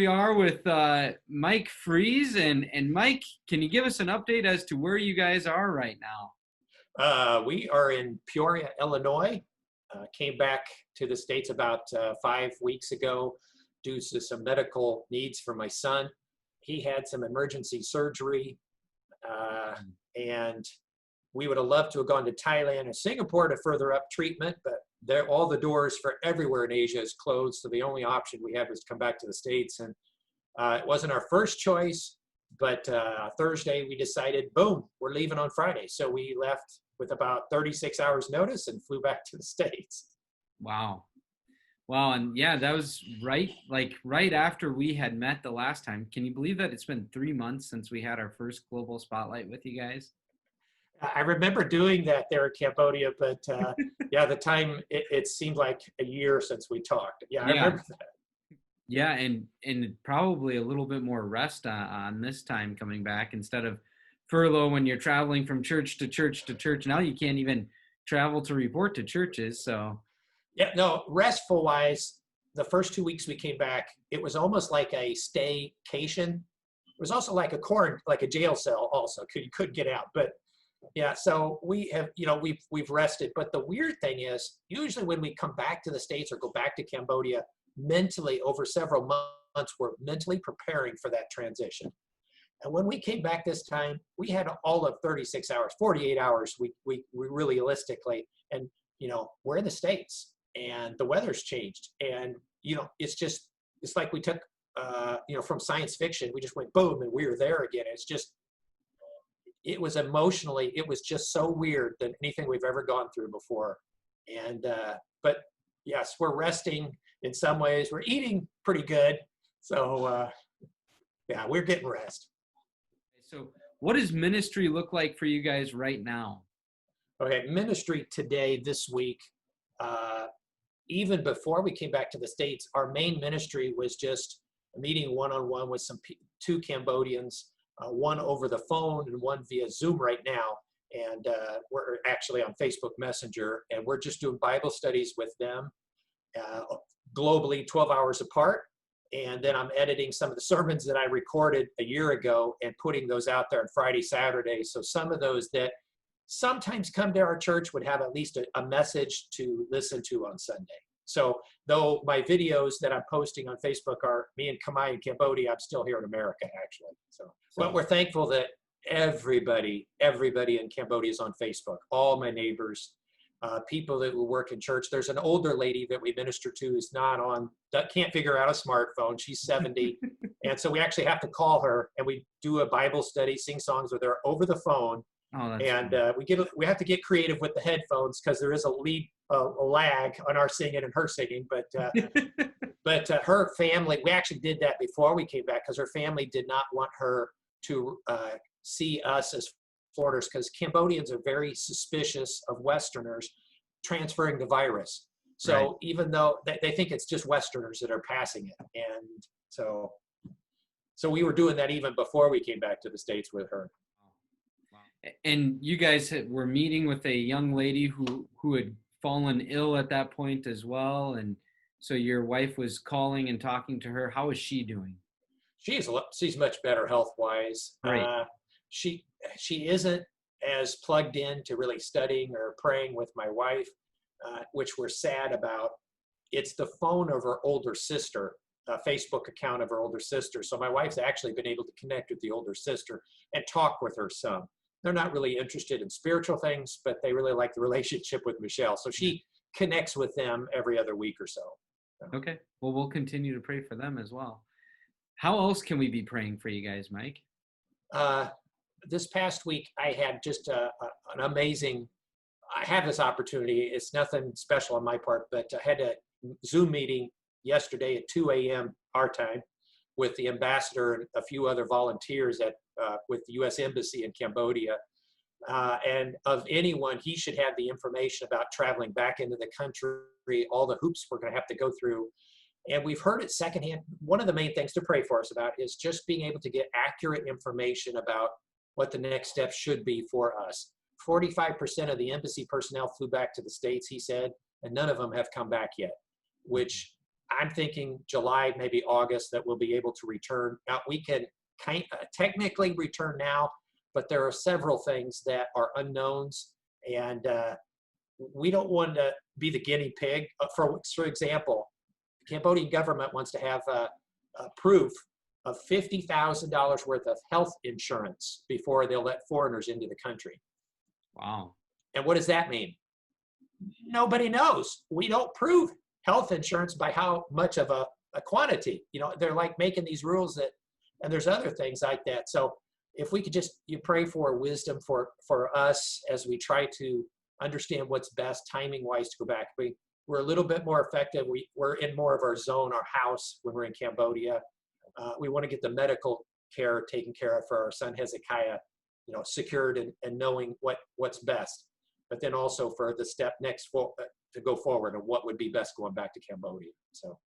We are with Mike Freeze. And Mike, can you give us an update as to where you guys are right now? We are in Peoria, Illinois. Came back to the States about 5 weeks ago due to some medical needs for my son. He had some emergency surgery, and we would have loved to have gone to Thailand or Singapore to further up treatment, but all the doors for everywhere in Asia is closed, so the only option we had was to come back to the States. And it wasn't our first choice, but Thursday we decided, boom, we're leaving on Friday. So we left with about 36 hours notice and flew back to the States. Wow. Wow. And yeah, that was right after we had met the last time. Can you believe that it's been 3 months since we had our first global spotlight with you guys? I remember doing that there in Cambodia, but yeah, the time, it seemed like a year since we talked. Yeah, I remember that. Yeah, and probably a little bit more rest on this time coming back instead of furlough when you're traveling from church to church to church. Now you can't even travel to report to churches. So Yeah, no, restful wise, the first 2 weeks we came back, it was almost like a staycation. It was also like like a jail cell also, you couldn't get out. But yeah, so we have, we've rested. But the weird thing is, usually when we come back to the States or go back to Cambodia, mentally over several months, we're mentally preparing for that transition. And when we came back this time, we had all of 36 hours, 48 hours, we really realistically, and we're in the States and the weather's changed. And, it's like we took, from science fiction, we just went boom and we were there again. It was emotionally, it was just so weird than anything we've ever gone through before. And, but yes, we're resting in some ways. We're eating pretty good. So, yeah, we're getting rest. So what does ministry look like for you guys right now? Okay, ministry today, this week, even before we came back to the States, our main ministry was just a meeting one-on-one with two Cambodians, one over the phone and one via Zoom right now. And we're actually on Facebook Messenger, and we're just doing Bible studies with them globally, 12 hours apart. And then I'm editing some of the sermons that I recorded a year ago and putting those out there on Friday, Saturday. So some of those that sometimes come to our church would have at least a message to listen to on Sunday. So though my videos that I'm posting on Facebook are me and Kamai in Cambodia, I'm still here in America, actually. So but we're thankful that everybody in Cambodia is on Facebook, all my neighbors, people that will work in church. There's an older lady that we minister to who's that can't figure out a smartphone. She's 70. And so we actually have to call her and we do a Bible study, sing songs with her over the phone. Oh, and we have to get creative with the headphones because there is a lag on our singing and her singing. But her family, we actually did that before we came back because her family did not want her to see us as foreigners, because Cambodians are very suspicious of Westerners transferring the virus. So right. Even though they think it's just Westerners that are passing it. And so we were doing that even before we came back to the States with her. And you guys were meeting with a young lady who had fallen ill at that point as well. And so your wife was calling and talking to her. How is she doing? She's much better health-wise. Right. She isn't as plugged in to really studying or praying with my wife, which we're sad about. It's the phone of her older sister, a Facebook account of her older sister. So my wife's actually been able to connect with the older sister and talk with her some. They're not really interested in spiritual things, but they really like the relationship with Michelle. So she connects with them every other week or so. Okay. Well, we'll continue to pray for them as well. How else can we be praying for you guys, Mike? This past week, I had just an amazing, I have this opportunity. It's nothing special on my part, but I had a Zoom meeting yesterday at 2 a.m. our time with the ambassador and a few other volunteers with the U.S. Embassy in Cambodia. And of anyone, he should have the information about traveling back into the country, all the hoops we're going to have to go through. And we've heard it secondhand. One of the main things to pray for us about is just being able to get accurate information about what the next steps should be for us. 45% of the embassy personnel flew back to the States, he said, and none of them have come back yet, which I'm thinking July, maybe August, that we'll be able to return. Now, we can technically return now, but there are several things that are unknowns, and we don't want to be the guinea pig. For example, the Cambodian government wants to have a proof of $50,000 worth of health insurance before they'll let foreigners into the country. Wow. And what does that mean? Nobody knows. We don't prove health insurance by how much of a quantity. You know, they're like making these rules that, and there's other things like that. So if we could just, you pray for wisdom for us as we try to understand what's best timing wise to go back. We're a little bit more effective. We're in more of our zone, our house when we're in Cambodia. We want to get the medical care taken care of for our son Hezekiah, you know, secured and knowing what's best. But then also for the step next to go forward and what would be best going back to Cambodia. So